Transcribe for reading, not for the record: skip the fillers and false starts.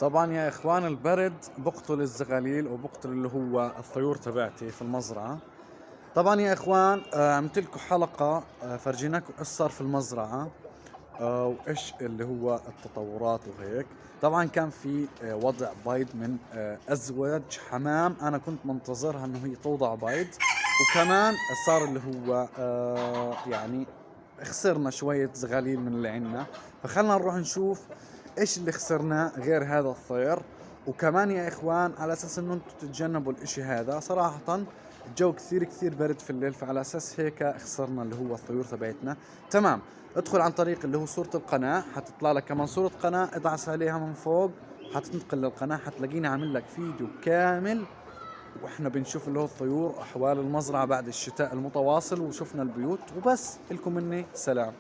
طبعا يا اخوان البرد بقتل الزغاليل وبقتل اللي هو الطيور تبعتي في المزرعة. طبعا يا اخوان عملت لكم حلقة فرجيناكم ايش صار في المزرعة، وايش اللي هو التطورات وهيك. طبعا كان في وضع بيض من ازواج حمام، انا كنت منتظرها انه هي توضع بيض. وكمان صار اللي هو يعني خسرنا شوية زغاليل من اللي عنا. فخلنا نروح نشوف ايش اللي خسرناه غير هذا الطير. وكمان يا اخوان على اساس انه انتم تتجنبوا الاشي هذا، صراحة الجو كثير كثير برد في الليل، فعلى اساس هيك خسرنا اللي هو الطيور تبعتنا. تمام. ادخل عن طريق اللي هو صورة القناة، حتطلع لك كمان صورة قناة، ادعس عليها من فوق، حتنتقل للقناة، حتلاقيني عامل لك فيديو كامل واحنا بنشوف اللي هو الطيور واحوال المزرعة بعد الشتاء المتواصل، وشفنا البيوت. وبس، لكم مني سلام.